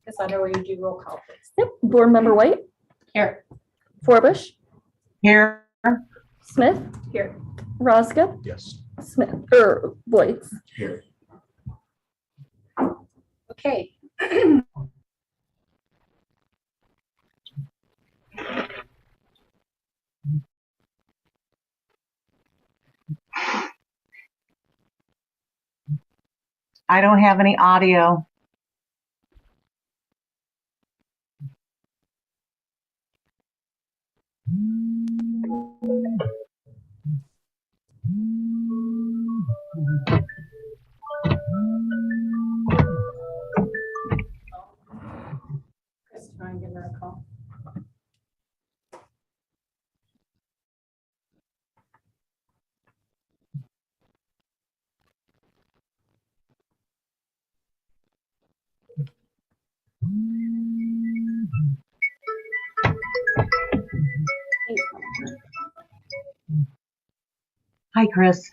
Cassandra, will you do roll call, please? Yep. Board Member White. Here. Forbush. Here. Smith. Here. Rosga. Yes. Smith. Voights. Here. Okay. I don't have any audio. Chris, do you want to give her a call? Hi, Chris.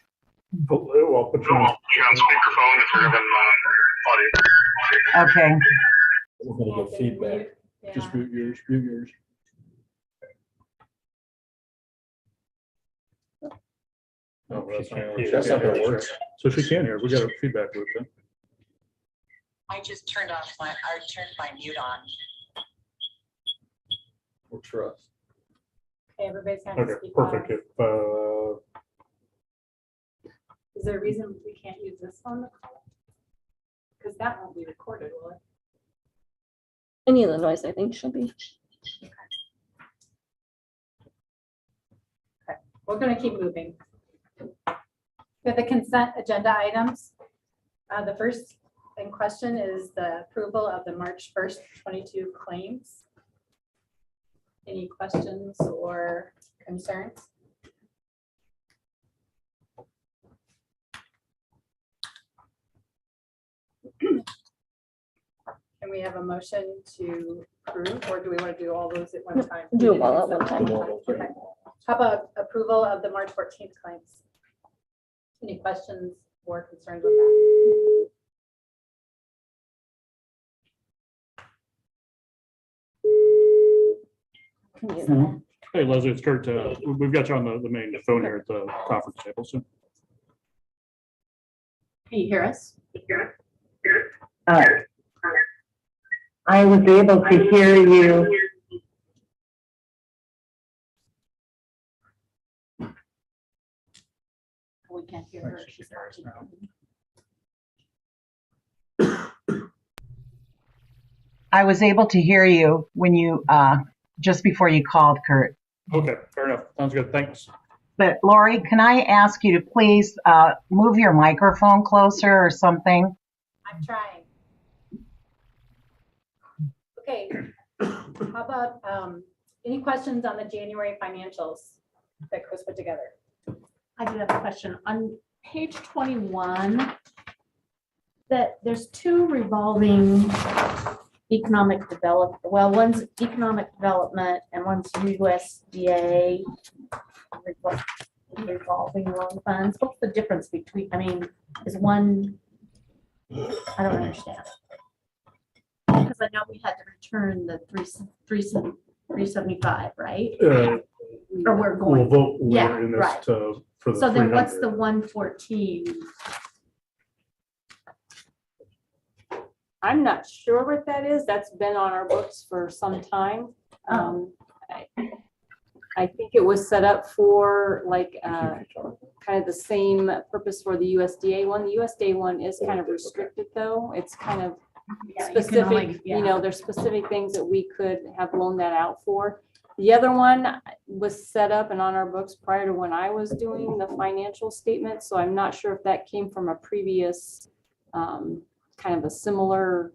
I'll put you on speakerphone if you're having audio. Okay. We're going to get feedback. Yeah. Just mute yours, mute yours. Oh, that's fine. That's not gonna work. So she can hear. We got a feedback loop then. I just turned my mute on. Works for us. Okay, everybody's going to Okay, speak. perfect. If, Is there a reason we can't use this on the call? Because that won't be recorded, will it? Any of the noise, I think, should be. Okay, we're going to keep moving. We have the consent agenda items. The first in question is the approval of the March 1st, 22 claims. Any questions or concerns? Can we have a motion to approve, or do we want to do all those at one time? Do them all at one time. Okay. How about approval of the March 14th claims? Any questions or concerns with that? Can use that. hey, Leslie, it's Kurt. We've got you on the main phone here at the conference table. So Can you hear us? I was able to hear you. We can't hear her. She's I was able to hear you when you, just before you called, Kurt. okay, fair enough. Sounds good. Thanks. But Lori, can I ask you to please move your microphone closer or something? I'm trying. Okay. How about any questions on the January financials that Chris put together? I do have a question. On page 21, that there's two revolving economic development, well, one's economic development and one's USDA revolving loan funds. What's the difference between, I mean, is one, I don't understand. Because I know we had to return the 375, right? Or we're We'll going, vote Yeah, later in this right. for the so then what's the 300. 114? I'm not sure what that is. That's been on our books for some time. I think it was set up for like kind of the same purpose for the USDA one. The USDA one is kind of restricted though. It's kind of Yeah, you can specific, only- you know, there's specific things that we could have loaned that out for. The other one was set up and on our books prior to when I was doing the financial statement. So I'm not sure if that came from a previous kind of a similar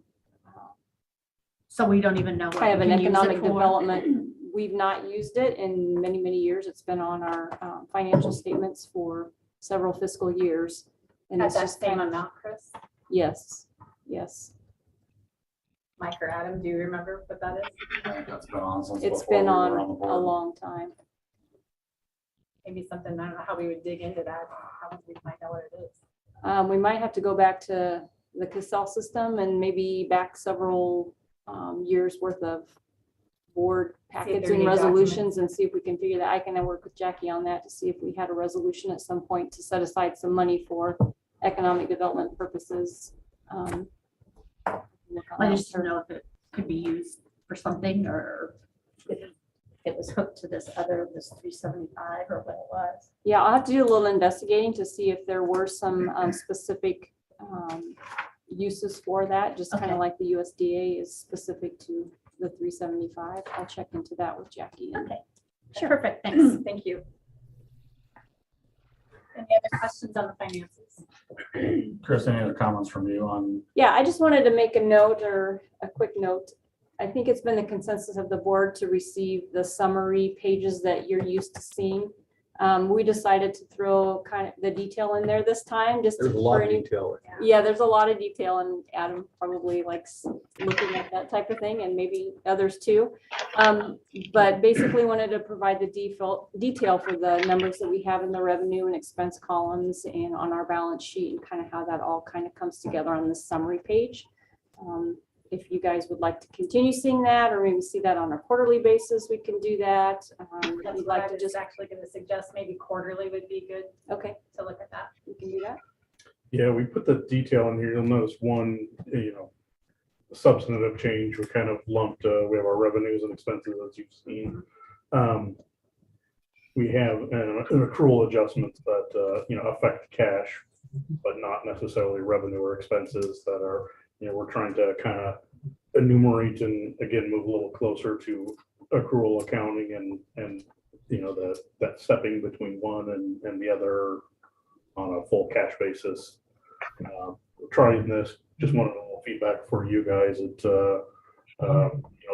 So we don't even know. what kind of we an can use it economic for. development. We've not used it in many, many years. It's been on our financial statements for several fiscal years. And At it's that just same kind of, amount, Chris? yes, yes. Mike or Adam, do you remember what that is? That's been on since It's before been we were on the a board. long time. Maybe something, I don't know how we would dig into that, how would we find out what it is? We might have to go back to the Cassell system and maybe back several years worth of board there are packets any and resolutions and see if we can figure that. I can work with Jackie on that to see if we had a resolution at some point to set aside some money for economic development purposes. I just don't know if it could be used for something or if it was hooked to this 375 or what it was. Yeah, I'll have to do a little investigating to see if there were some specific uses for that, just kind Okay. of like the USDA is specific to the 375. I'll check into that with Jackie. Okay, sure, perfect, thanks. Thank you. Any other questions on the finances? Chris, any other comments from you on? Yeah, I just wanted to make a note or a quick note. I think it's been the consensus of the board to receive the summary pages that you're used to seeing. We decided to throw kind of the detail in there this time, just There's a for lot of any. detail. Yeah, there's a lot of detail and Adam probably likes looking at that type of thing and maybe others too. But basically wanted to provide the detail for the numbers that we have in the revenue and expense columns and on our balance sheet and kind of how that all kind of comes together on this summary page. If you guys would like to continue seeing that or maybe see that on a quarterly basis, we can do that. That's We'd what like I to was just, actually going to suggest, maybe quarterly would be good okay, to look at that. we can do that. Yeah, we put the detail in here. You'll notice one, substantive change. We kind of lumped, we have our revenues and expenses as you've seen. We have an accrual adjustments that, affect cash, but not necessarily revenue or expenses that are, we're trying to kind of enumerate and again, move a little closer to accrual accounting and that stepping between one and the other on a full cash basis. Trying this, just wanted a little feedback for you guys.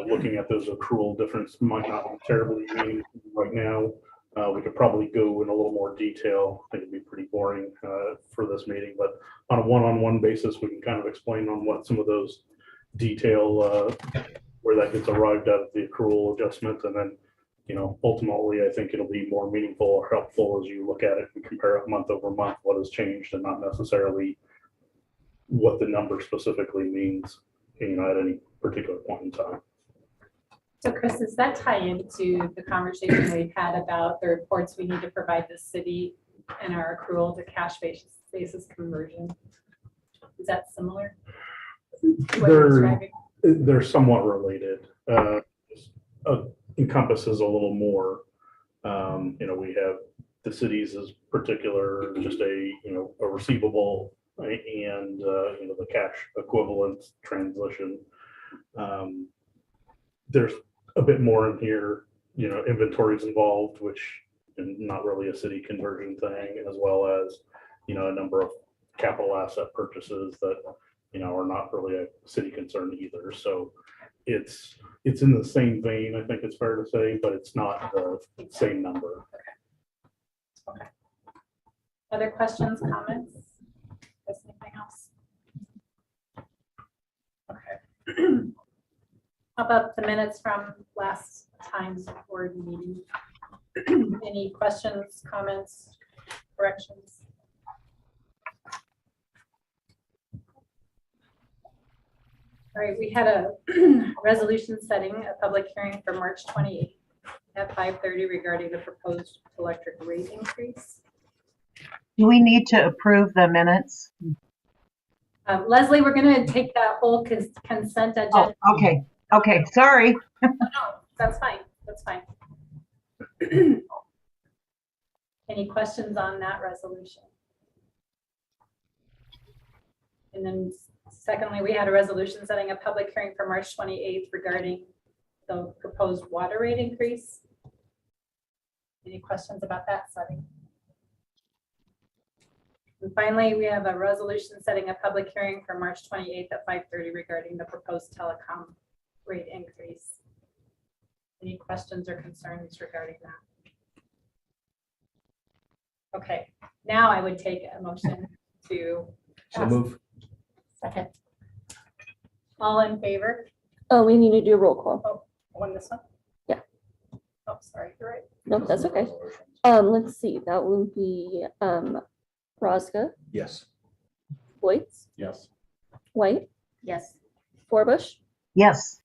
Looking at those accrual difference might not be terribly meaningful right now. We could probably go in a little more detail. I think it'd be pretty boring for this meeting, but on a one-on-one basis, we can kind of explain on what some of those detail where that gets arrived at the accrual adjustment, and then ultimately, I think it'll be more meaningful or helpful as you look at it and compare it month over month, what has changed and not necessarily what the number specifically means, at any particular point in time. So Chris, does that tie into the conversation we've had about the reports we need to provide the city and our accrual to cash basis conversion? Is that similar? to what you're describing? They're somewhat related. Encompasses a little more. We have the cities as particular, just a receivable and the cash equivalent transition. There's a bit more in here, inventories involved, which is not really a city conversion thing, as well as a number of capital asset purchases that are not really a city concern either. So it's in the same vein, I think it's fair to say, but it's not the same number. Okay. Other questions, comments? Is anything else? Okay. How about the minutes from last time's board meeting? Any questions, comments, corrections? All right, we had a resolution setting a public hearing for March 28th. at 5:30 regarding the proposed electric rate increase. Do we need to approve the minutes? Leslie, we're going to take that whole consent Oh, agenda. okay. Okay, sorry. No, that's fine. That's fine. Any questions on that resolution? And then secondly, we had a resolution setting a public hearing for March 28th regarding the proposed water rate increase. Any questions about that setting? And finally, we have a resolution setting a public hearing for March 28th at 5:30 regarding the proposed telecom rate increase. Any questions or concerns regarding that? Okay, now I would take a motion to. So move. Second. All in favor? Oh, we need to do a roll call. On this one? Yeah. Oh, sorry, you're right. No, that's okay. Let's see, that would be, Rosca, Yes. Voight, Yes. White, Yes. Forbush, Yes.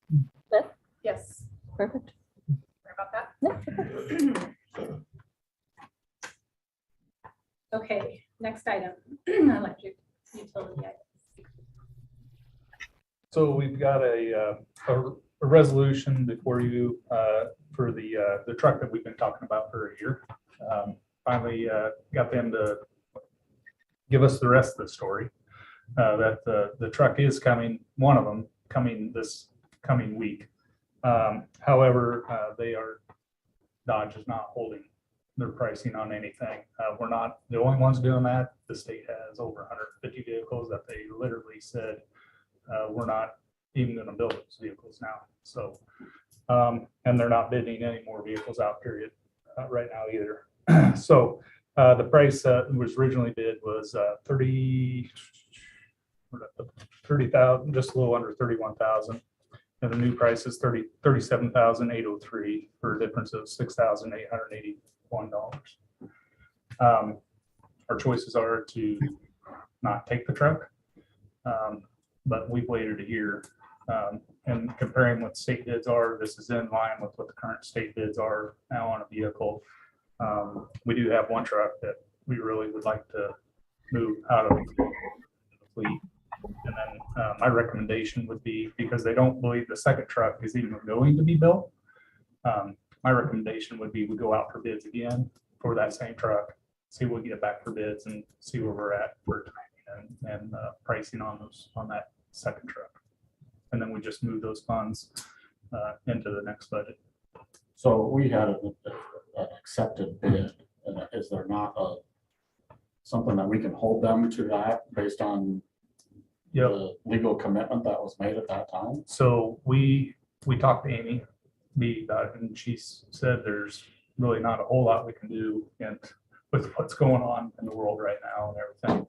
Yes, perfect. sorry about that. No, Okay, next item, electric utility items. So we've got a resolution before you for the truck that we've been talking about for a year. Finally got them to give us the rest of the story. That the truck is coming, one of them coming this coming week. However, Dodge is not holding their pricing on anything. We're not the only ones doing that. The state has over 150 vehicles that they literally said we're not even going to build those vehicles now. So, and they're not bidding any more vehicles out, period, right now either. So the price was originally bid was 30,000, just a little under 31,000. And the new price is 37,803 for a difference of $6,881. Our choices are to not take the truck, but we've waited a year. And comparing what state bids are, this is in line with what the current state bids are now on a vehicle. We do have one truck that we really would like to move out of the fleet. And then my recommendation would be, because they don't believe the second truck is even going to be built, my recommendation would be we go out for bids again for that same truck, see what we get back for bids and see where we're at for timing and pricing on that second truck. And then we just move those funds into the next budget. So we had an accepted bid, and is there not something that we can hold them to that based on the legal commitment that was made at that time? So we talked to Amy B about it, and she said there's really not a whole lot we can do and with what's going on in the world right now and everything.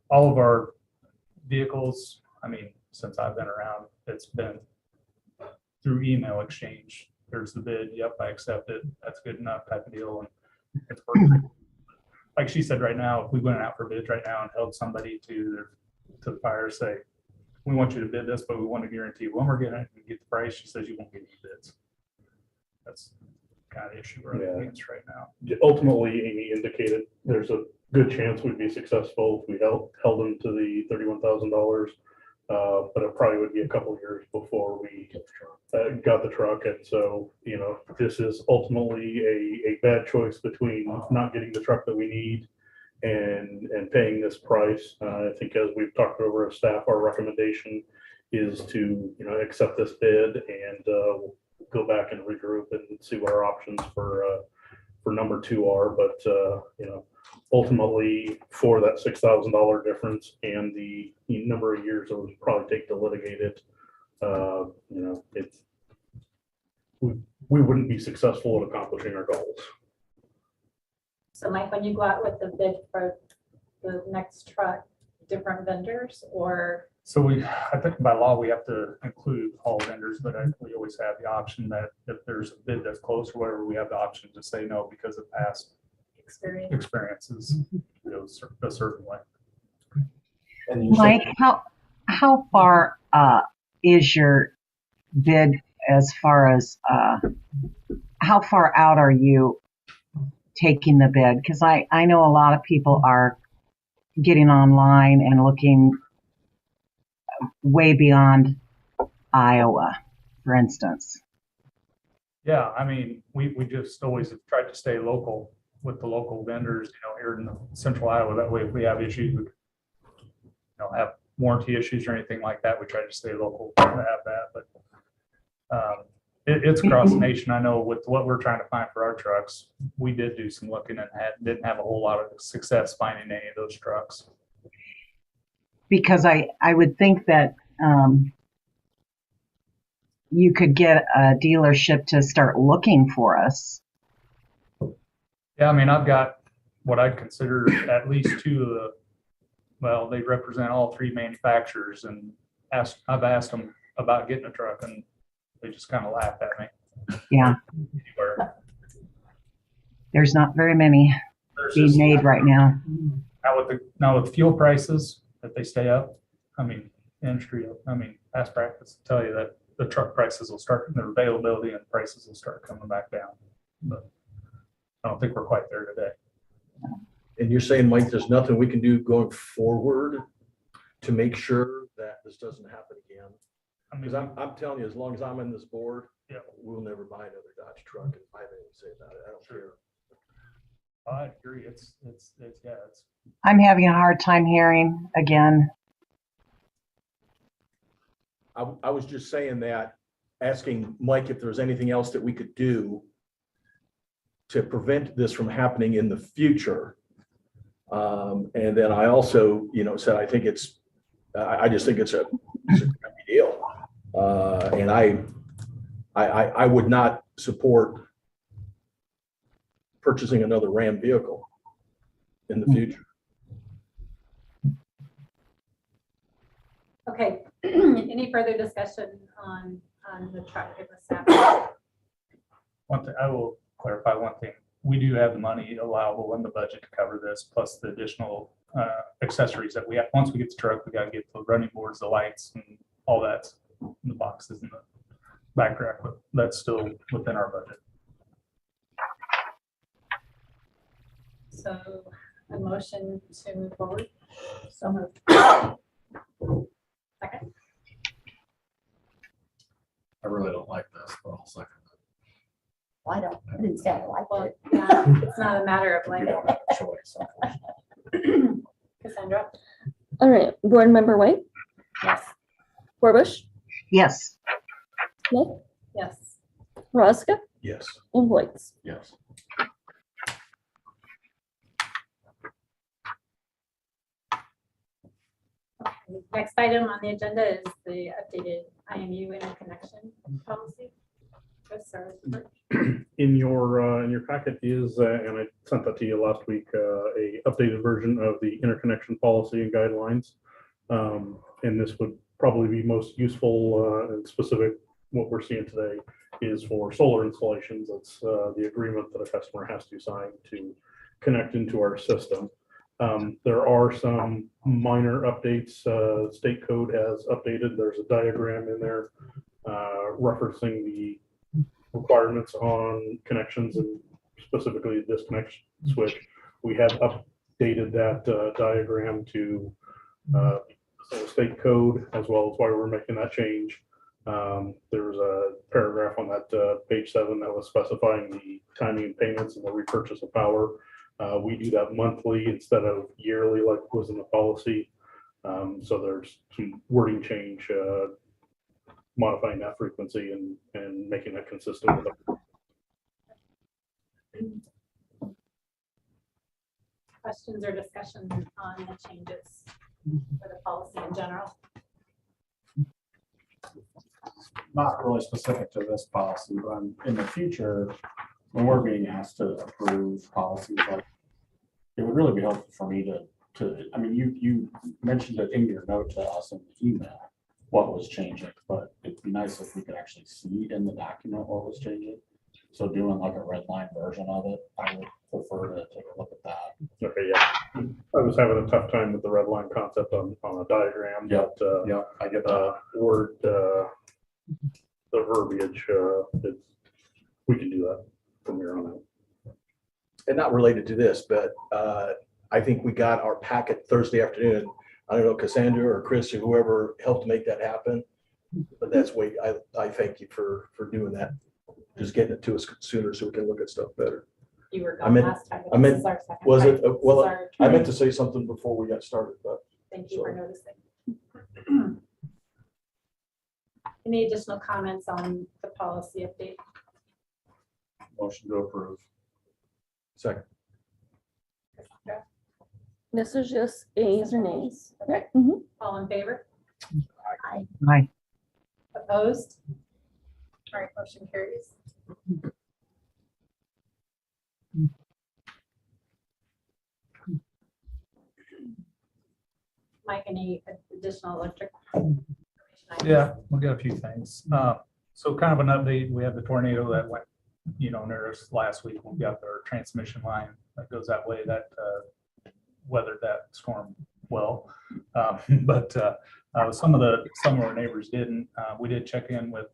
All of our vehicles, I mean, since I've been around, it's been through email exchange. There's the bid. Yep, I accept it. That's good enough type of deal. And it's working. Like she said, right now, if we went out for bids right now and held somebody to the buyer, say, we want you to bid this, but we want to guarantee when we're getting it and get the price, she says you won't get any bids. That's the kind of issue we're up against right now. Ultimately, Amy indicated there's a good chance we'd be successful if we held them to the $31,000. But it probably would be a couple of years before we got the truck. And so, you know, this is ultimately a bad choice between not getting the truck that we need and paying this price. I think as we've talked over as staff, our recommendation is to, you know, accept this bid and go back and regroup and see what our options for number two are. But, you know, ultimately for that $6,000 difference and the number of years it would probably take to litigate it, you know, we wouldn't be successful at accomplishing our goals. So Mike, when you go out with the bid for the next truck, different vendors or? So I think by law, we have to include all vendors, but we always have the option that if there's a bid that's close or whatever, we have the option to say no because of past experiences, you know, a certain way. Mike, how far is your bid as far as how far out are you taking the bid? Because I know a lot of people are getting online and looking way beyond Iowa, for instance. Yeah, I mean, we just always have tried to stay local with the local vendors, here in the central Iowa. That way, if we have issues, we, have warranty issues or anything like that, we try to stay local to have that. But it's across the nation. I know with what we're trying to find for our trucks, we did do some looking and didn't have a whole lot of success finding any of those trucks. Because I would think that you could get a dealership to start looking for us. Yeah, I mean, I've got what I'd consider at least two of the, well, they represent all three manufacturers, and I've asked them about getting a truck, and they just kind of laughed at me. Yeah. There's not very many being made right now. Now with fuel prices, if they stay up, I mean, industry, past practice tell you that the truck prices will start, their availability and prices will start coming back down. But I don't think we're quite there today. And you're saying, Mike, there's nothing we can do going forward to make sure that this doesn't happen again? Because I'm telling you, as long as I'm in this board, yeah, we'll never buy another Dodge truck. And I have anything to say about it. I don't care. I agree. It's I'm having a hard time hearing again. I was just saying that, asking Mike if there's anything else that we could do to prevent this from happening in the future. And then I also, said, I think I just think it's a big deal. And I would not support purchasing another Ram vehicle in the future. Okay, any further discussion on the truck in the staff? one thing. I will clarify one thing. We do have the money allowable in the budget to cover this, plus the additional accessories that we have. Once we get the truck, we got to get the running boards, the lights, and all that in the boxes and the back rack, but that's still within our budget. So a motion to move forward. So moved. Second. I really don't like this, but I'll second it. Well, I didn't say I liked Well, it. yeah, it's not a matter of We like. don't have a choice, unfortunately. Cassandra. All right, Board Member White, Yes. Forbush, Yes. Smith, Yes. Rosca, Yes. and Voights. Yes. Next item on the agenda is the updated IMU interconnection policy. Chris, or In your packet is, and I sent that to you last week, a updated version of the interconnection policy and guidelines. And this would probably be most useful and specific. What we're seeing today is for solar installations. It's the agreement that a customer has to sign to connect into our system. There are some minor updates. State code has updated. There's a diagram in there referencing the requirements on connections and specifically the disconnect switch. We have updated that diagram to state code, as well as why we're making that change. There was a paragraph on that page 7 that was specifying the timing and payments and the repurchase of power. We do that monthly instead of yearly like was in the policy. So there's some wording change, modifying that frequency and making that consistent with it. questions or discussion on the changes for the policy in general? Not really specific to this policy, but in the future, when we're being asked to approve policies, like, it would really be helpful for me to, I mean, you mentioned it in your note to us in the email, what was changing, but it'd be nice if we could actually see in the document what was changing. So doing like a red line version of it, I would prefer to take a look at that. Okay, yeah. I was having a tough time with the red line concept on a diagram, Yep. but Yeah, I get that. word, the verbiage, we can do that from here on out. And not related to this, but I think we got our packet Thursday afternoon. I don't know, Cassandra or Chris or whoever helped make that happen. But that's way, I thank you for doing that. Just getting it to us sooner so we can look at stuff better. You were I gone meant- last time. but I this meant- is our second Was time. it, well, Sorry. I meant to say something before we got started, but Thank you for noticing. Any additional comments on the policy update? Motion to approve. second. This is just A's or nays. Okay. Mhm. All in favor? Aye. Opposed? All right, motion carries. Mike, any additional electric? information items? Yeah, we'll get a few things. So kind of an update, we had the tornado that went, near us last week. We got our transmission line that goes that way that weathered that storm well. But some of our neighbors didn't. We did check in with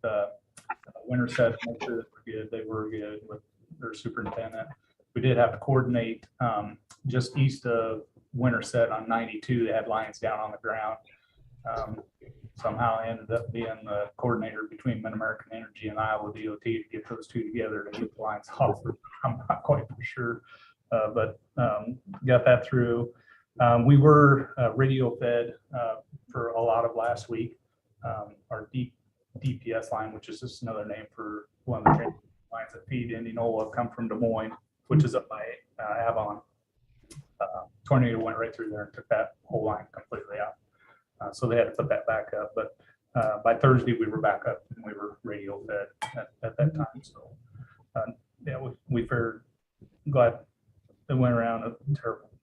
Winterset, to make sure that we're good. They were good with their superintendent. We did have to coordinate just east of Winterset on 92. They had lines down on the ground. Somehow I ended up being the coordinator between Mid-American Energy and Iowa DOT to get those two together to get the lines off. I'm not quite for sure, but got that through. We were radio fed for a lot of last week. Our DPS line, which is just another name for one of the train lines that feed Indianola, come from Des Moines, which is up by Avon. Tornado went right through there and took that whole line completely out. So they had to put that back up, but by Thursday we were back up and we were radio fed at that time. So yeah, we fared glad it went around a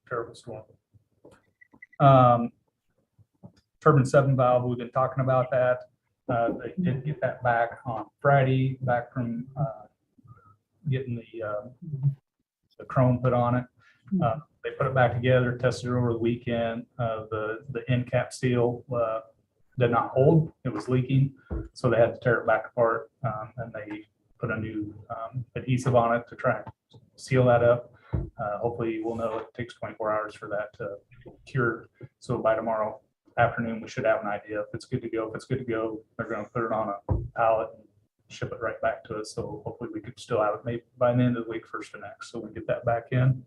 terrible storm. Turbine 7 valve, we've been talking about that. They did get that back on Friday, back from getting the chrome put on it. They put it back together, tested it over the weekend. The end cap seal did not hold. It was leaking. So they had to tear it back apart and they put a new adhesive on it to try and seal that up. Hopefully we'll know it takes 24 hours for that to cure. So by tomorrow afternoon, we should have an idea if it's good to go. If it's good to go, they're going to put it on a pallet and ship it right back to us. So hopefully we could still have it maybe by the end of the week, first of next, so we get that back in.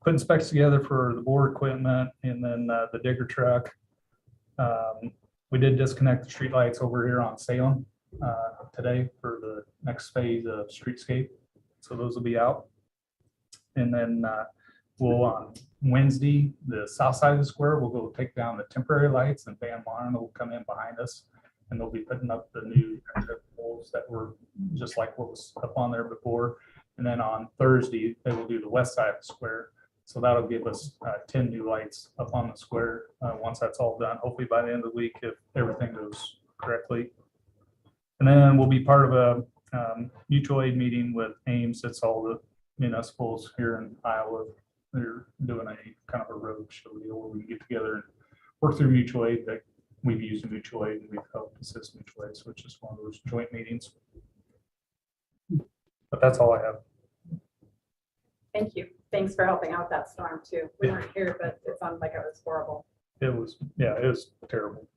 Putting specs together for the board equipment and then the digger truck. We did disconnect the street lights over here on Salem today for the next phase of streetscape. So those will be out. And then we'll on Wednesday, the south side of the square, we'll go take down the temporary lights and Van Marn will come in behind us and they'll be putting up the new poles that were just like what was up on there before. And then on Thursday, they will do the west side of the square. So that'll give us 10 new lights up on the square once that's all done, hopefully by the end of the week, if everything goes correctly. And then we'll be part of a mutual aid meeting with Ames. It's all the municipals here in Iowa. They're doing a kind of a road show deal where we can get together and work through mutual aid that we've used in mutual aid and we've helped assist mutual aid. So it's just one of those joint meetings. But that's all I have. Thank you. Thanks for helping out that storm too. We weren't here, but it sounded like it was horrible. It was terrible.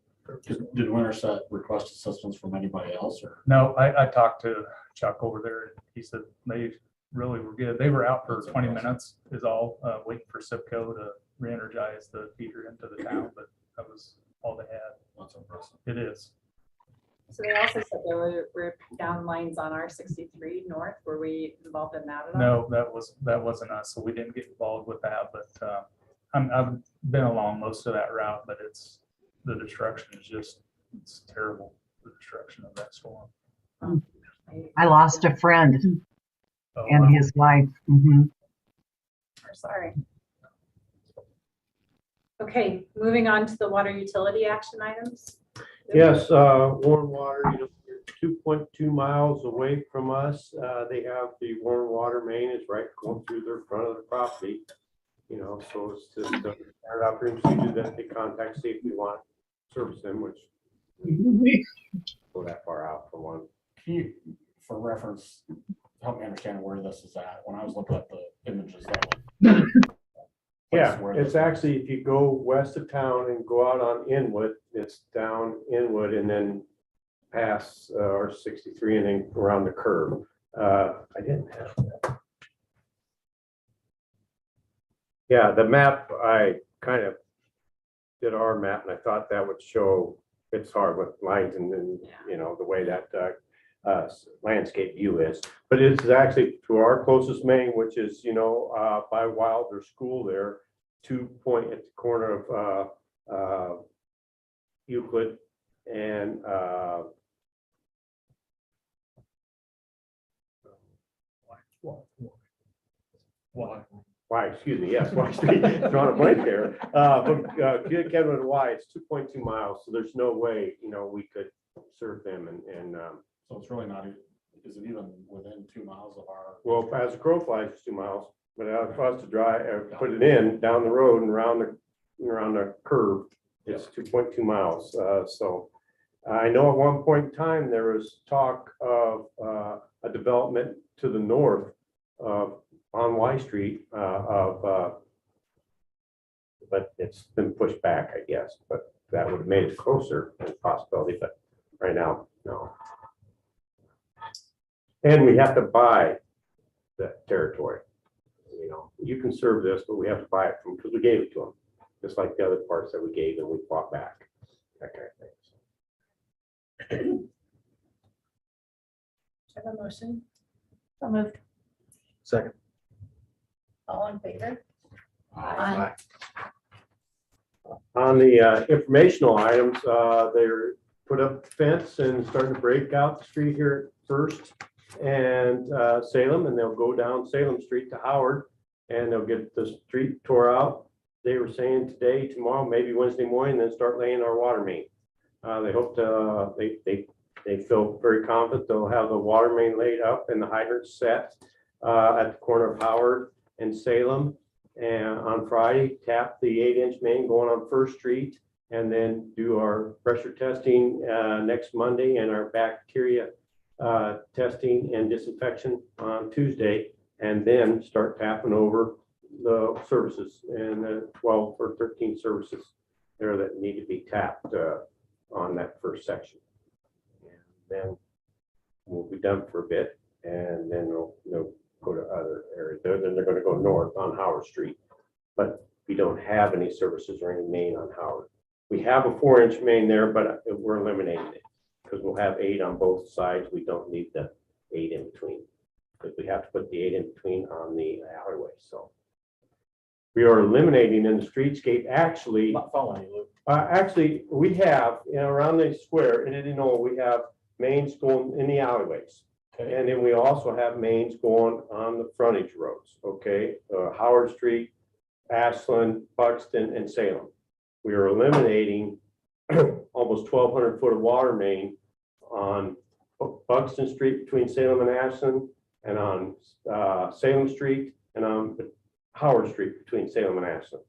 Did Winterset request assistance from anybody else or? No, I talked to Chuck over there and he said they really were good. They were out for 20 minutes is all, waiting for SIPCO to re-energize the feeder into the town, but that was all they had. That's impressive. It is. So they also said there were down lines on R63 north. Were we involved in that at all? No, that wasn't us. So we didn't get involved with that, but I've been along most of that route, but the destruction is just, it's terrible. The destruction of that storm. I lost a friend Oh, and wow. his wife. Mhm. We're sorry. Okay, moving on to the water utility action items. Yes, Warren Water, you're 2.2 miles away from us. They have the Warren Water main is right going through their front of the property. So it's just start out there and see that they contact, see if we want to service them, which go that far out for one. Can you, for reference, help me understand where this is at? When I was looking at the images that were. Yeah, where it's this- actually, if you go west of town and go out on Inwood, it's down Inwood and then past or 63 and then around the curve. I didn't have that. Yeah, the map, I kind of did our map and I thought that would show, it's hard with lines and then, you know, the way that landscape view is. But it's actually to our closest main, which is, you know, by Wilder School there, 2 point at the corner of Euclid and why, excuse me, yes, Y Street, drawing a blank there. From Kenwood to Y, it's 2.2 miles, so there's no way, you know, we could serve them and So it's really not, is it even within 2 miles of our? well, as a crow flies, it's 2 miles, but for us to drive, put it in down the road and around the curve, it's 2.2 miles. So I know at one point in time, there was talk of a development to the north on Y Street but it's been pushed back, I guess, but that would have made it closer as a possibility, but right now, no. And we have to buy that territory. You know, you can serve this, but we have to buy it from, because we gave it to them, just like the other parts that we gave and we bought back, that kind of thing. Have a motion? So moved. Second. All in favor? Aye. On the informational items, they're put up fence and starting to break out the street here at First and Salem, and they'll go down Salem Street to Howard, and they'll get the street tore out. They were saying today, tomorrow, maybe Wednesday morning, then start laying our water main. They hope to, they feel very confident they'll have the water main laid up and the hydrants set at the corner of Howard and Salem. And on Friday, tap the 8-inch main going on First Street, and then do our pressure testing next Monday and our bacteria testing and disinfection on Tuesday, and then start tapping over the services and the 12 or 13 services there that need to be tapped on that first section. And then we'll be done for a bit, and then they'll go to other areas. Then they're going to go north on Howard Street, but we don't have any services or any main on Howard. We have a 4-inch main there, but we're eliminating it because we'll have 8 on both sides. We don't need the 8 in between because we have to put the 8 in between on the alleyway. So we are eliminating in the streetscape. Actually, Not following you, Luke. actually, we have, you know, around the square in Illinois, we have mains going in the alleyways. Okay. And then we also have mains going on the frontage roads, okay? Howard Street, Ashland, Buxton, and Salem. We are eliminating almost 1,200 foot of water main on Buxton Street between Salem and Ashland, and on Salem Street, and on Howard Street between Salem and Ashland.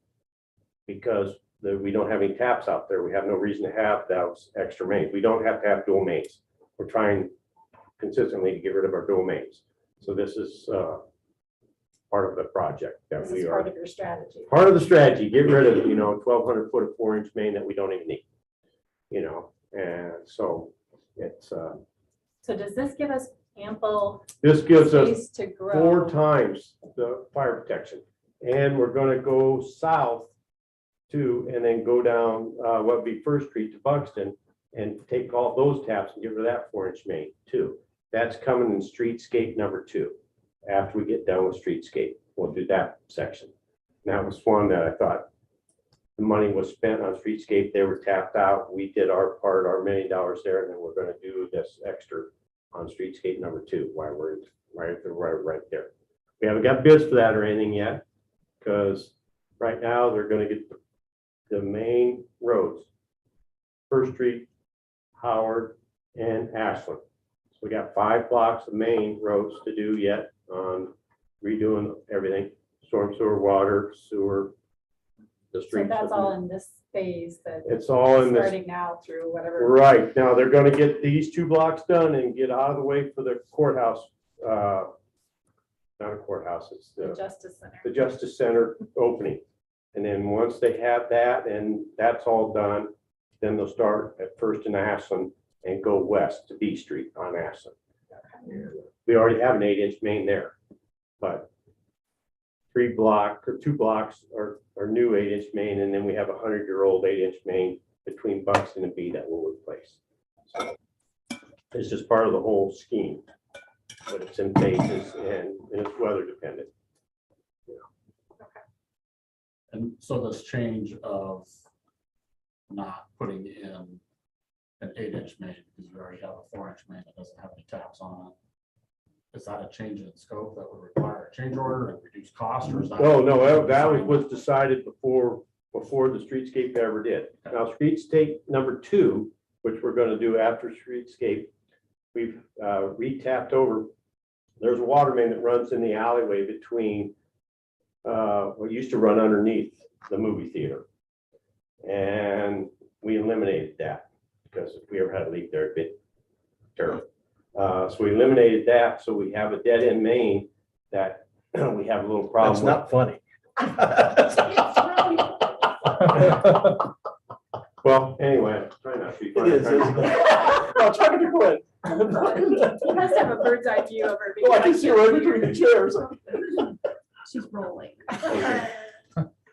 Because we don't have any taps out there. We have no reason to have those extra mains. We don't have to have dual mains. We're trying consistently to get rid of our dual mains. So this is part of the project that This we is are. part of your strategy. Part of the strategy, get rid of, you know, 1,200 foot of 4-inch main that we don't even need, you know, and so it's, So does this give us ample this gives us space to grow? 4 times the fire protection. And we're gonna go south to, and then go down, what would be First Street to Buxton, and take all those taps and get rid of that 4-inch main too. That's coming in streetscape number 2. After we get done with streetscape, we'll do that section. And that was one that I thought the money was spent on streetscape. They were tapped out. We did our part, our $1 million there, and then we're going to do this extra on streetscape number 2. Why we're right there. We haven't got bids for that or anything yet, because right now they're going to get the main roads, First Street, Howard, and Ashland. So we got 5 blocks of main roads to do yet on redoing everything, storm sewer, water, sewer, the So streets. that's all in this phase that. It's all in this. Starting now through whatever. Right, now they're gonna get these 2 blocks done and get out of the way for the courthouse, not a courthouse, it's The Justice Center. the Justice Center opening. And then once they have that and that's all done, then they'll start at First and Ashland and go west to B Street on Ashland. We already have an 8-inch main there, but 2 blocks are new 8-inch main, and then we have a 100-year-old 8-inch main between Buxton and B that will replace. So it's just part of the whole scheme, but it's in phases and it's weather dependent. And so this change of not putting in an 8-inch main, because we already have a 4-inch main that doesn't have any taps on it. Is that a change in scope that would require a change order and reduce cost, or is that? No, that was decided before the streetscape ever did. Now, streetscape number 2, which we're gonna do after streetscape, we've re-tapped over. There's a water main that runs in the alleyway between what used to run underneath the movie theater. And we eliminated that because if we ever had a leak there, it'd be terrible. So we eliminated that. So we have a dead end main that we have a little problem. That's not funny. Well, anyway, try not to be funny. It is, isn't it? I'm trying to quit. He has to have a bird's eye view over. Oh, I can see right between the chairs. She's rolling.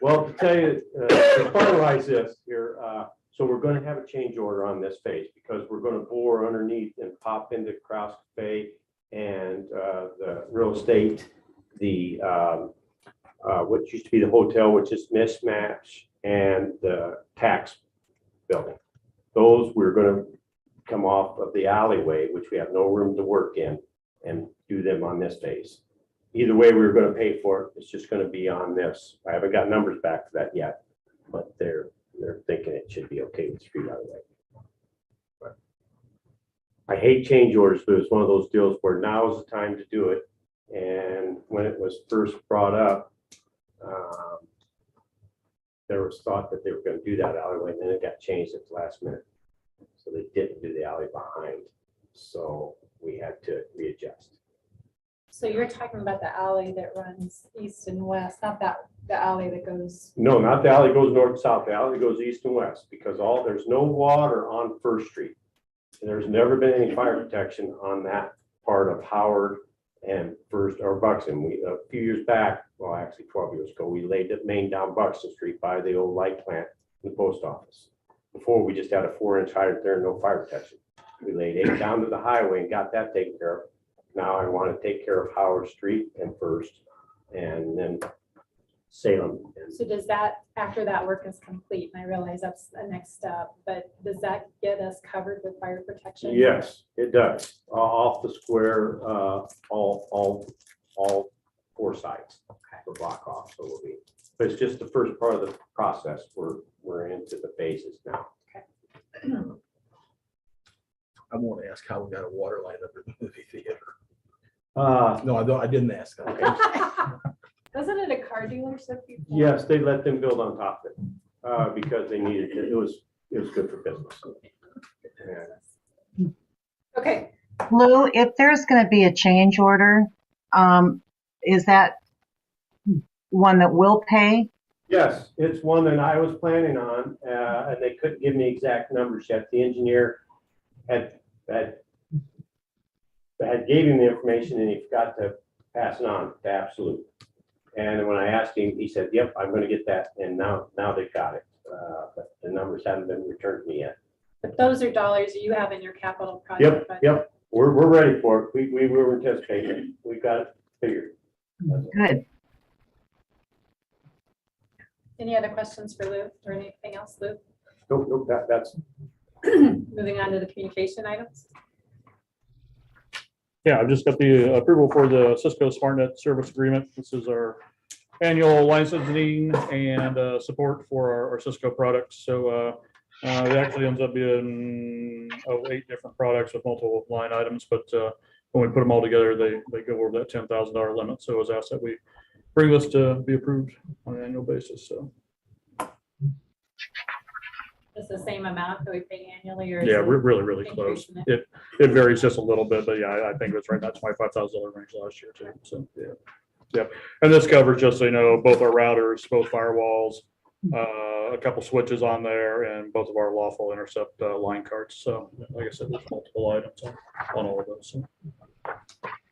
Well, to tell you, to finalize this here, so we're going to have a change order on this phase because we're going to bore underneath and pop into Kraus Cafe and the real estate, the what used to be the hotel, which is Mismatch, and the tax building. Those we're going to come off of the alleyway, which we have no room to work in, and do them on this phase. Either way, we're going to pay for it. It's just going to be on this. I haven't got numbers back to that yet, but they're thinking it should be okay with street alleyway. But I hate change orders, but it's one of those deals where now is the time to do it. And when it was first brought up, there was thought that they were going to do that alleyway, and then it got changed at the last minute. So they didn't do the alley behind. So we had to readjust. So you're talking about the alley that runs east and west, not the alley that goes. No, not the alley that goes north and south. The alley goes east and west because there's no water on First Street. And there's never been any fire protection on that part of Howard and First or Buxton. A few years back, well, actually 12 years ago, we laid the main down Buxton Street by the old light plant in the post office. Before, we just had a 4-inch hydrant there and no fire protection. We laid 8 down to the highway and got that taken care of. Now I want to take care of Howard Street and First, and then Salem. So does that, after that work is complete, and I realize that's the next step, but does that get us covered with fire protection? Yes, it does. Off the square, all 4 sides for block off. So we'll be, but it's just the first part of the process. We're into the phases now. I want to ask how we got a water line up at the movie theater. No, I didn't ask. Okay. Wasn't it a car dealership before? Yes, they let them build on top of it because they needed it. It was good for business. Yeah. Okay. Lou, if there's going to be a change order, is that one that will pay? Yes, it's one that I was planning on, and they couldn't give me exact numbers yet. The engineer had gave him the information and he forgot to pass it on to Absolute. And when I asked him, he said, "Yep, I'm going to get that." And now they've got it, but the numbers haven't been returned to me yet. But those are dollars you have in your capital project. Yep. We're ready for it. We were anticipating. We got it figured. Good. Any other questions for Lou or anything else, Lou? Nope, that's. Moving on to the communication items. Yeah, I've just got the approval for the Cisco SmartNet service agreement. This is our annual licensing and support for our Cisco products. So it actually ends up being 8 different products with multiple line items, but when we put them all together, they go over that $10,000 limit. So I was asked that we bring this to be approved on an annual basis. So It's the same amount that we pay annually, or? is Yeah, it we're really close. increasing it? It varies just a little bit, but yeah, I think it was right at $25,000 range last year too. So, yeah. Yep. And this covers, just so you know, both our routers, both firewalls, a couple switches on there, and both of our lawful intercept line cards. So like I said, there's multiple items on all of those. So.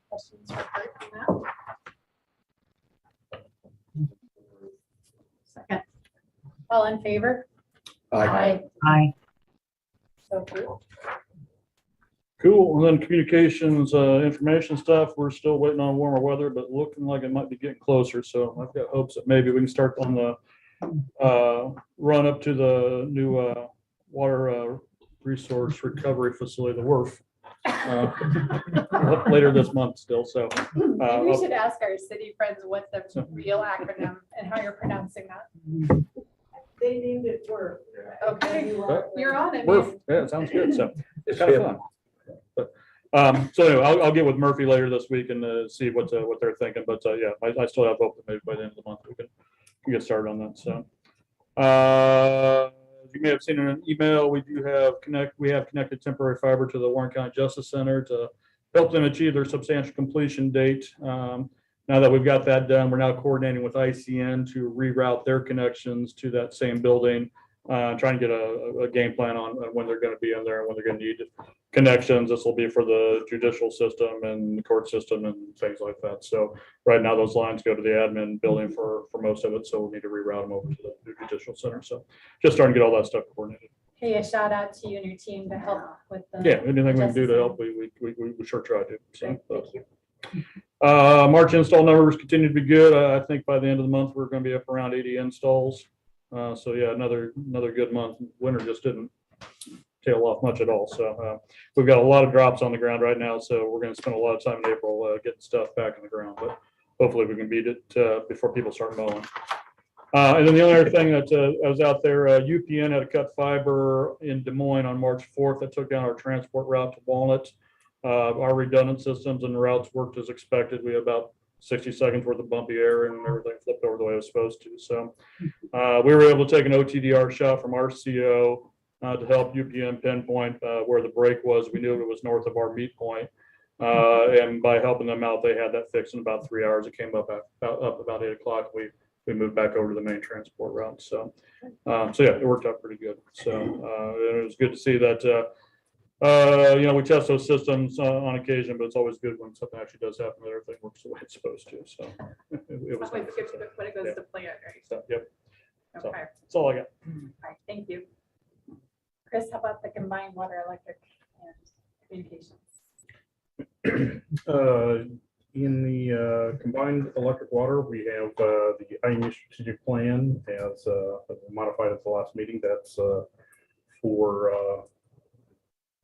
Questions for Kurt on that? Second. All in favor? Aye. Aye. So approved. Cool. And then communications, information stuff, we're still waiting on warmer weather, but looking like it might be getting closer. So I've got hopes that maybe we can start on the run up to the new water resource recovery facility, the WRF, later this month still. So Maybe we should ask our city friends what's the real acronym and how you're pronouncing that. They named it work. Okay, you're on it. WRF, yeah, it sounds good. So it's kind of fun. But, so anyway, I'll get with Murphy later this week and see what they're thinking. But yeah, I still have hope that maybe by the end of the month we can get started on that. So you may have seen in an email, we have connected temporary fiber to the Warren County Justice Center to help them achieve their substantial completion date. Now that we've got that done, we're now coordinating with ICN to reroute their connections to that same building. Trying to get a game plan on when they're going to be in there and when they're going to need connections. This will be for the judicial system and the court system and things like that. So right now those lines go to the admin building for most of it. So we need to reroute them over to the judicial center. So just starting to get all that stuff coordinated. Hey, a shout out to you and your team to help with the. Yeah, anything we can do to help, we sure try to. So, Thank you. March install numbers continue to be good. I think by the end of the month, we're going to be up around 80 installs. So yeah, another good month. Winter just didn't tail off much at all. So we've got a lot of drops on the ground right now. So we're going to spend a lot of time in April getting stuff back in the ground. But hopefully we can beat it before people start mowing. And then the only other thing that I was out there, UPN had a cut fiber in Des Moines on March 4th that took down our transport route to Walnut. Our redundant systems and routes worked as expected. We had about 60 seconds worth of bumpy air and everything flipped over the way it was supposed to. So we were able to take an OTDR shot from RCO to help UPN pinpoint where the break was. We knew it was north of our meet point. And by helping them out, they had that fixed in about 3 hours. It came up about 8 o'clock. We moved back over to the main transport route. So yeah, it worked out pretty good. So it was good to see that. We test those systems on occasion, but it's always good when something actually does happen that everything works the way it's supposed to. So it was Always nice. good when it goes to plan, right? So, yep. So Okay, that's all I got. all right, thank you. Chris, how about the combined water, electric, and communications? In the combined electric water, we have the IMU strategic plan as modified at the last meeting. That's for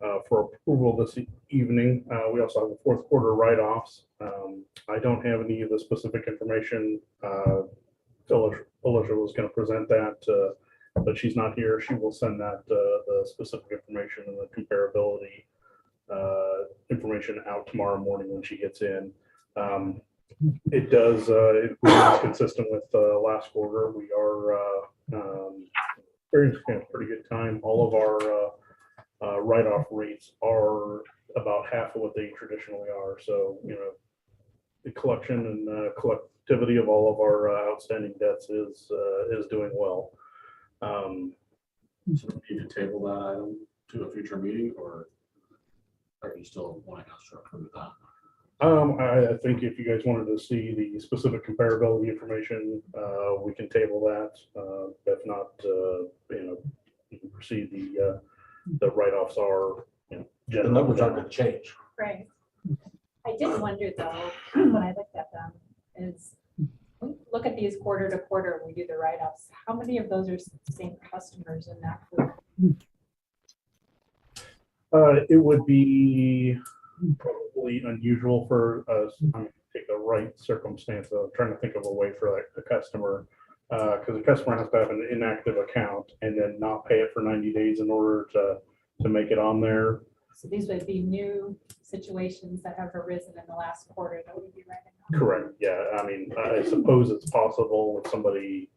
approval this evening. We also have the fourth quarter write-offs. I don't have any of the specific information. Alicia was going to present that, but she's not here. She will send that the specific information and the comparability information out tomorrow morning when she gets in. It does, it is consistent with last quarter. We are experiencing a pretty good time. All of our write-off rates are about half of what they traditionally are. So, the collection and collectivity of all of our outstanding debts is doing well. So we need to table that item to a future meeting, or are you still wanting us to approve that? I think if you guys wanted to see the specific comparability information, we can table that. If not, you can proceed. The write-offs are, The numbers aren't going to change. Right. I did wonder though, when I looked at them, is we look at these quarter to quarter, we do the write-offs. How many of those are same customers in that group? It would be probably unusual for us. I'm going to take the right circumstance of trying to think of a way for the customer, because the customer has to have an inactive account and then not pay it for 90 days in order to make it on there. So these would be new situations that have arisen in the last quarter that would be writing off. Correct. Yeah. I mean, I suppose it's possible with somebody.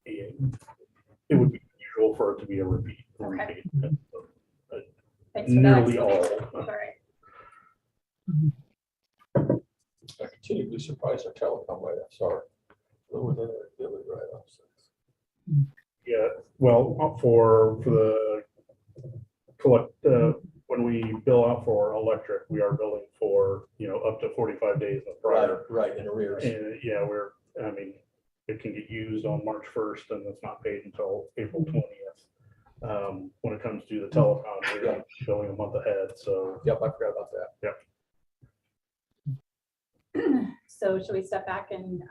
It would be unusual potential for it to be a repeat. Okay. repeat. Thanks for that Nearly all. explanation. All right. I continue to be surprised our telecom write-offs are lower than our building write-offs. Yeah, well, for the collect, when we bill out for electric, we are billing for, up to 45 days of prior. Right, in arrears. And yeah, I mean, it can get used on March 1st and it's not paid until April 20th. When it comes to the telecom, we're billing a month ahead, so. Yep, I forgot about that. Yep. So should we step back and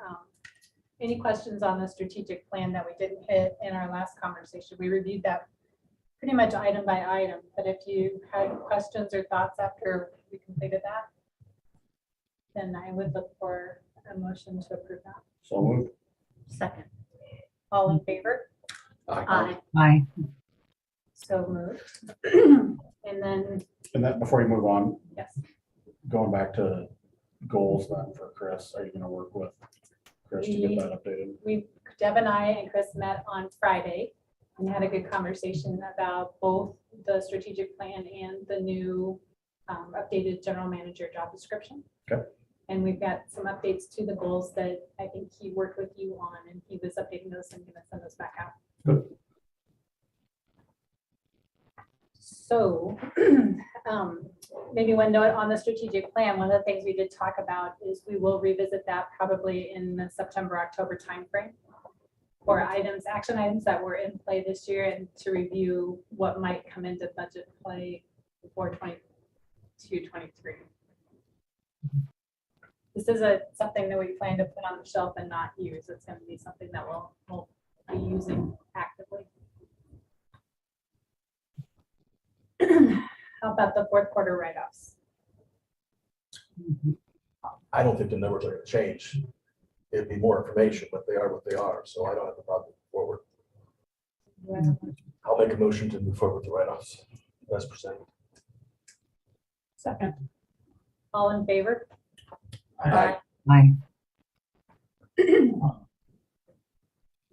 any questions on the strategic plan that we didn't hit in our last conversation? We reviewed that pretty much item by item, but if you had questions or thoughts after we completed that, then I would look for a motion to approve that. So moved. Second. All in favor? Aye. Aye. So moved. And then, And then before you move on, yes, going back to goals then for Chris, are you gonna work with Chris to get that updated? Deb and I and Chris met on Friday and had a good conversation about both the strategic plan and the new updated general manager job description. Okay. And we've got some updates to the goals that I think he worked with you on, and he was updating those and gonna send those back out. Good. So maybe one note on the strategic plan, one of the things we did talk about is we will revisit that probably in the September, October timeframe for action items that were in play this year and to review what might come into budget play for 22, 23. This is something that we plan to put on the shelf and not use. It's going to be something that we'll be using actively. How about the fourth quarter write-offs? I don't think the numbers are gonna change. It'd be more information, but they are what they are, so I don't have a problem forward. I'll make a motion to move forward with the write-offs as presented. Second. All in favor? Aye. Aye. And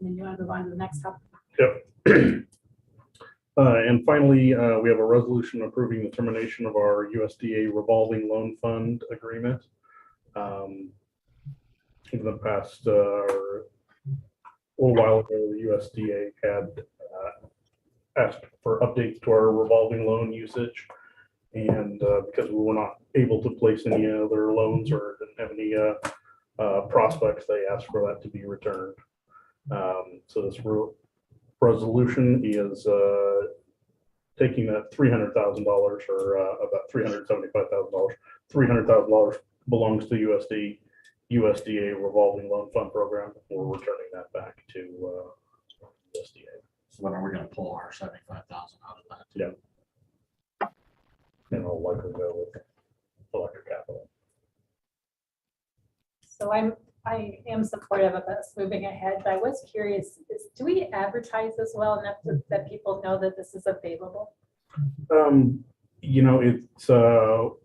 then you want to move on to the next topic? Yep. And finally, we have a resolution approving the termination of our USDA revolving loan fund agreement. In the past, a little while ago, the USDA had asked for updates to our revolving loan usage. And because we were not able to place any other loans or didn't have any prospects, they asked for that to be returned. So this resolution is taking that $300,000 or about $375,000. $300,000 belongs to USDA revolving loan fund program. We're returning that back to USDA. So then are we gonna pull our 75,000 out of that? Too? Yeah. And I'll likely go with electric capital. So I am supportive of us moving ahead, but I was curious, do we advertise this well enough that people know that this is available? It's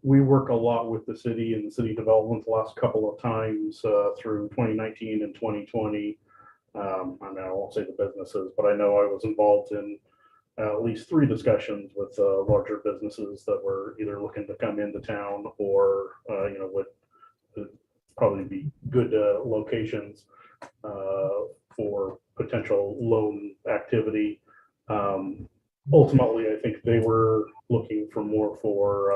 we work a lot with the city and the city development the last couple of times through 2019 and 2020. I mean, I won't say the businesses, but I know I was involved in at least 3 discussions with larger businesses that were either looking to come into town or would probably be good locations for potential loan activity. Ultimately, I think they were looking for more for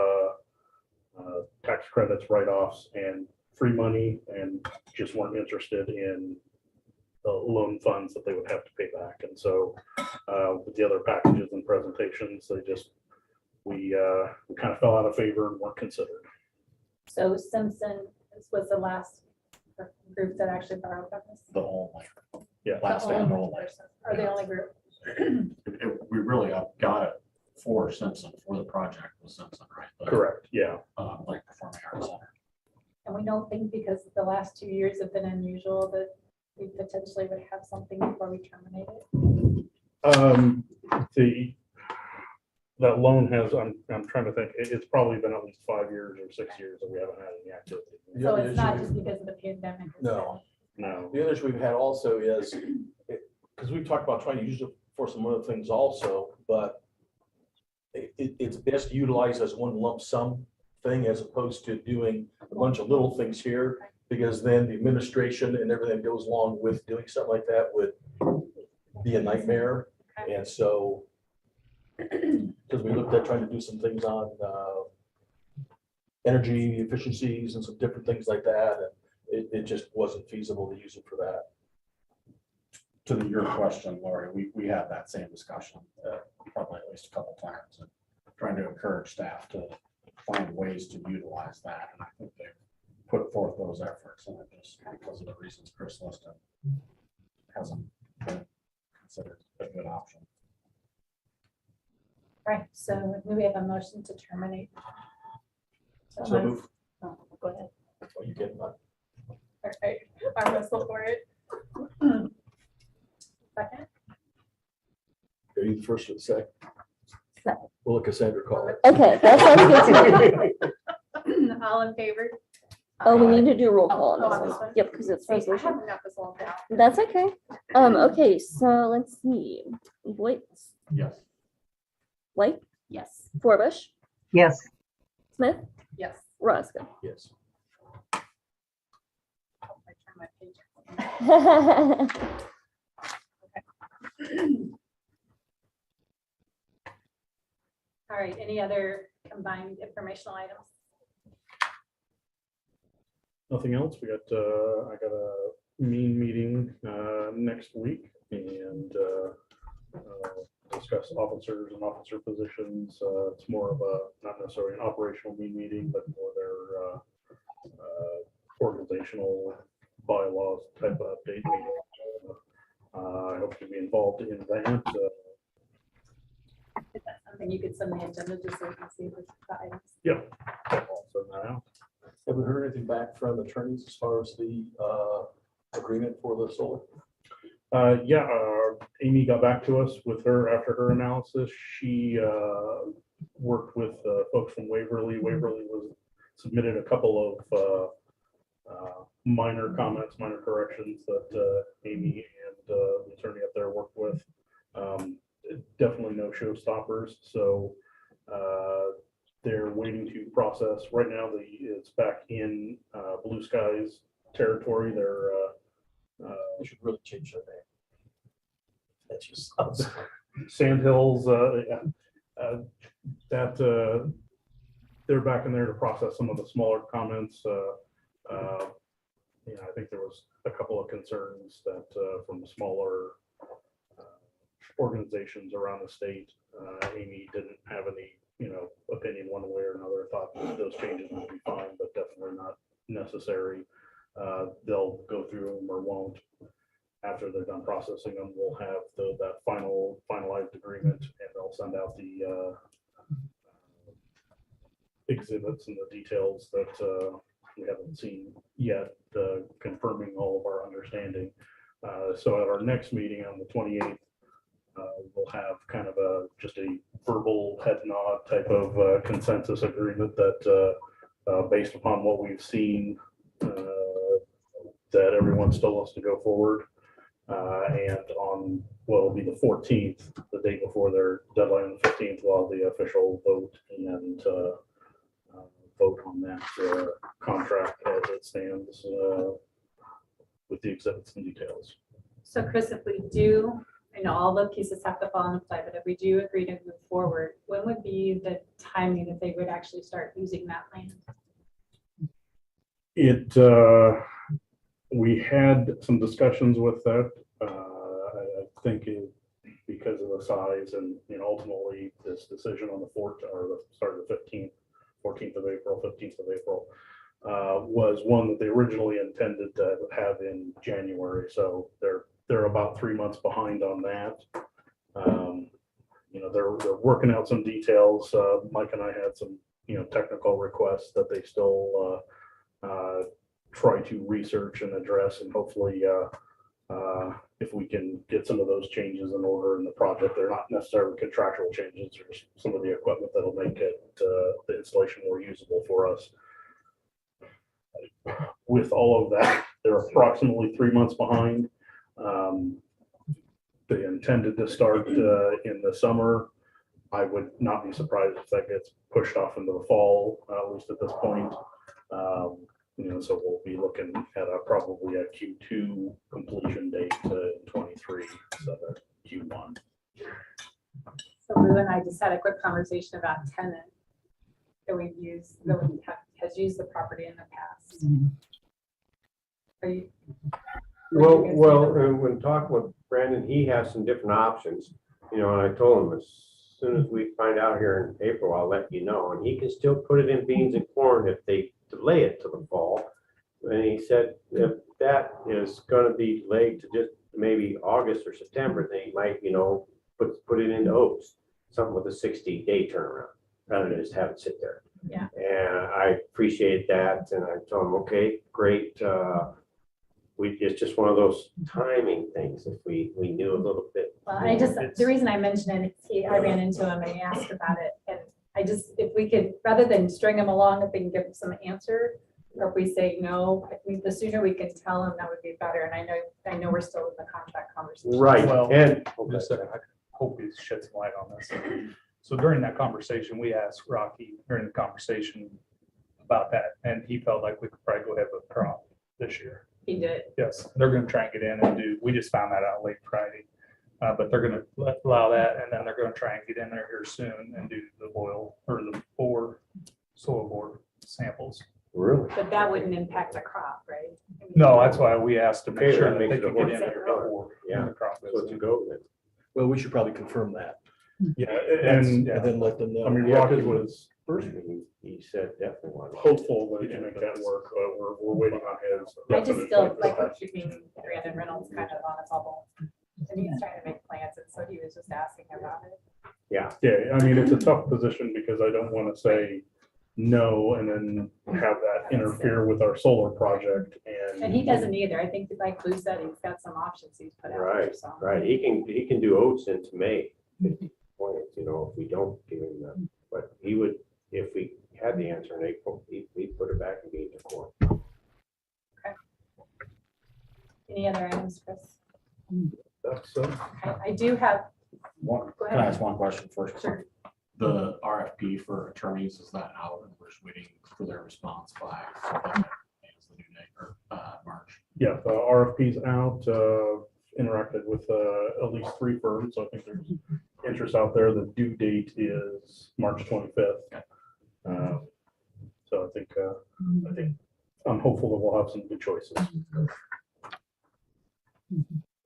tax credits, write-offs, and free money, and just weren't interested in the loan funds that they would have to pay back. And so with the other packages and presentations, we kind of fell out of favor and weren't considered. So Simpson was the last group that actually borrowed from us. The only. Yeah. Last The and only only. person, or the only group. We really have got it for Simpson, for the project with Simpson, right? Correct. Yeah. Like Performing Arts Center. And we don't think because the last 2 years have been unusual that we potentially would have something before we terminate it. That loan has, I'm trying to think, it's probably been at least 5 years or 6 years that we haven't had any activity. So it's not just because of the pandemic. No. No. The other issue we've had also is, because we've talked about trying to use it for some other things also, but it's best utilized as one lump sum thing as opposed to doing a bunch of little things here, because then the administration and everything that goes along with doing something like that would be a nightmare. And so, because we looked at trying to do some things on energy efficiencies and some different things like that, and it just wasn't feasible to use it for that. To your question, Lori, we had that same discussion probably at least a couple times, and trying to encourage staff to find ways to utilize that. And I think they've put forth those efforts, and it just because of the reasons Chris listed hasn't been considered a good option. Right, so we have a motion to terminate. So move. Oh, go ahead. Oh, you get that. All right, arm wrestle for it. Second. Are you the first or the second? Second. We'll let Cassandra call it. Okay, that sounds good to me. All in favor? Oh, we need to do roll call Oh, on on this this one. one? Yep, because it's See, I resolution. haven't got this all down. That's okay. Okay, so let's see. Voight, Yes. White, Yes. Forbush, Yes. Smith, Yes. Roscoe. Yes. I turn my page. All right, any other combined informational items? Nothing else. We got, I got a meeting next week and discuss officers and officer positions. It's more of a, not necessarily an operational meeting, but more their organizational bylaws type of update meeting. I hope to be involved in that. Is that something you could send the agenda just so we can see the items? Yeah, I'll send that out. Have we heard anything back from attorneys as far as the agreement for the solar? Yeah, Amy got back to us with her after her analysis. She worked with folks from Waverly. Waverly was submitted a couple of minor comments, minor corrections that Amy and the attorney up there worked with. Definitely no showstoppers. So they're waiting to process. Right now, it's back in Blue Skies territory. They should really change their name. That's just us. Sand Hills, that they're back in there to process some of the smaller comments. I think there was a couple of concerns that from smaller organizations around the state. Amy didn't have any, opinion one way or another. Thought that those changes would be fine, but definitely not necessary. They'll go through them or won't. After they're done processing them, we'll have that finalized agreement, and they'll send out the exhibits and the details that we haven't seen yet, confirming all of our understanding. So at our next meeting on the 28th, we'll have kind of just a verbal head nod type of consensus agreement that based upon what we've seen, that everyone still wants to go forward. And on what will be the 14th, the day before their deadline, on the 15th, we'll have the official vote and vote on that contract as it stands with the exhibits and details. So Chris, if we do, all the pieces have to fall into play, but if we do agree to move forward, when would be the timing that they would actually start using that land? We had some discussions with that. I think because of the size and, ultimately this decision on the 4th or the start of the 14th of April, 15th of April, was one that they originally intended to have in January. So they're about 3 months behind on that. They're working out some details. Mike and I had some, technical requests that they still try to research and address, and hopefully if we can get some of those changes in order in the project. They're not necessarily contractual changes, or some of the equipment that'll make it the installation more usable for us. With all of that, they're approximately 3 months behind. they intended to start in the summer. I would not be surprised if that gets pushed off into the fall, at least at this point. So we'll be looking at probably a Q2 completion date to 23 instead of Q1. So Lou and I just had a quick conversation about Tenant that has used the property in the past. Are you? Well, when talking with Brandon, he has some different options, and I told him as soon as we find out here in April, I'll let you know, and he can still put it in beans and corn if they delay it to the fall. And he said if that is gonna be delayed to just maybe August or September, they might, put it into oats, something with a 60-day turnaround, rather than just have it sit there. Yeah. And I appreciate that, and I told him, okay, great, it's just one of those timing things, if we knew a little bit. Well, the reason I mentioned it, I ran into him and he asked about it, and if we could, rather than string him along, if we can give him some answer, or if we say no, I think the sooner we can tell him, that would be better, and I know we're still in the contract conversation. Right, Well, and. Just I hope he sheds some light on this. So during that conversation, we asked Rocky during the conversation about that, and he felt like we could probably go ahead with a crop this year. He did. Yes, they're gonna try and get in and we just found that out late Friday. But they're gonna allow that, and then they're gonna try and get in there here soon and do the soil bore samples. Really? But that wouldn't impact the crop, right? No, that's why we asked to make Okay, sure that that makes they it could a get whole in there different before Yeah. the crop So goes to in. go then. Well, we should probably confirm that Yeah, That's- and yeah. and then let them know. I mean, Yeah, Rocky 'cause was First meeting, he said definitely wanted. hopeful that he can make that work, but we're waiting on his. I just definite feel like plan. we're keeping Brandon Reynolds kind of on a bubble, and he's trying to make plans, and so he was just asking about it. Yeah. Yeah, I mean, it's a tough position because I don't want to say no and then have that interfere with our solar project And he doesn't either. I think, like Lou said, he's got some options he's put out there, Right, so. right. He can do oats into May. If we don't give him that, but he would, if we had the answer in April, he'd put it back and be in corn. Any other items, Chris? That's I do have, One, Go can I ahead. ask one question first? Sure. The RFP for attorneys, is that out and we're just waiting for their response by is the due date or March? Yeah, the RFP's out, interacted with at least 3 firms, so I think there's interest out there. The due date is March 25th. So I think I'm hopeful that we'll have some good choices.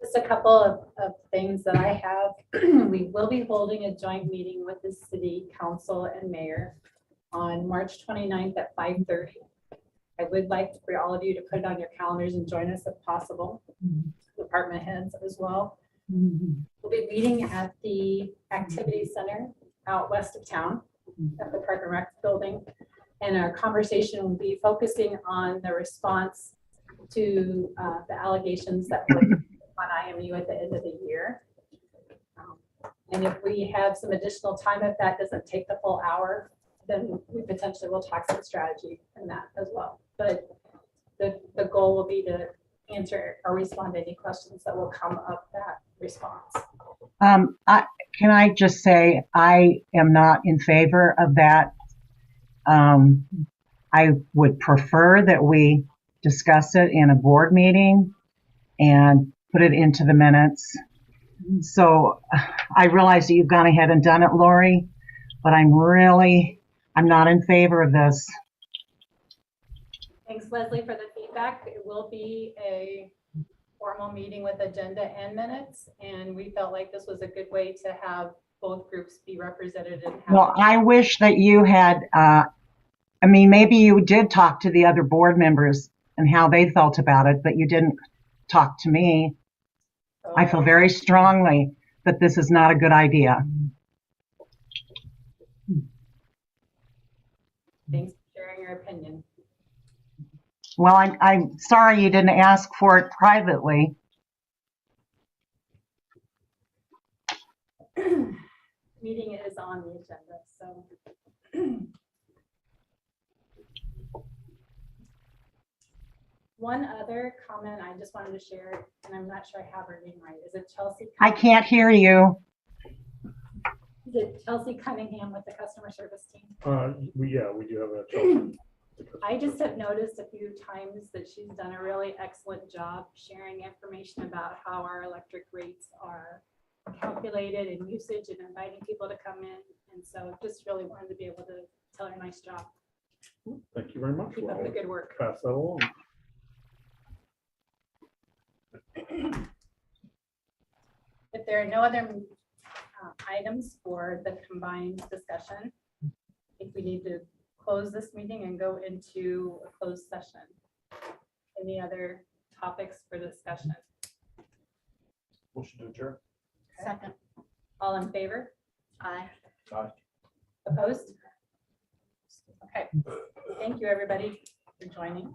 just a couple of things that I have. We will be holding a joint meeting with the city council and mayor on March 29th at 5:30. I would like for all of you to put it on your calendars and join us if possible. Department heads as well. We'll be meeting at the activity center out west of town at the Park and Rec building. And our conversation will be focusing on the response to the allegations that were on IMU at the end of the year. And if we have some additional time, if that doesn't take the full hour, then we potentially will talk some strategy in that as well. But the goal will be to answer or respond to any questions that will come up that response. Can I just say, I am not in favor of that. I would prefer that we discuss it in a board meeting and put it into the minutes. So I realize that you've gone ahead and done it, Lori, but I'm not in favor of this. Thanks, Leslie, for the feedback. It will be a formal meeting with agenda and minutes, and we felt like this was a good way to have both groups be represented. And Well, I wish that you had, maybe you did talk to the other board members and how they felt about it, but you didn't talk to me. I feel very strongly that this is not a good idea. Thanks for sharing your opinion. Well, I'm sorry you didn't ask for it privately. Meeting is on the agenda, so. One other comment I just wanted to share, and I'm not sure I have her name right. Is it Chelsea? I can't hear you. Is it Chelsea Cunningham with the customer service team? We do have a Chelsea. I just have noticed a few times that she's done a really excellent job sharing information about how our electric rates are calculated and usage and inviting people to come in. And so just really wanted to be able to tell her nice job. Thank you very much. Keep up the We'll good work. pass that along. If there are no other items for the combined discussion, I think we need to close this meeting and go into a closed session. Any other topics for discussion? Motion to adjourn. Second. All in favor? Aye. Opposed? Okay. Thank you, everybody, for joining.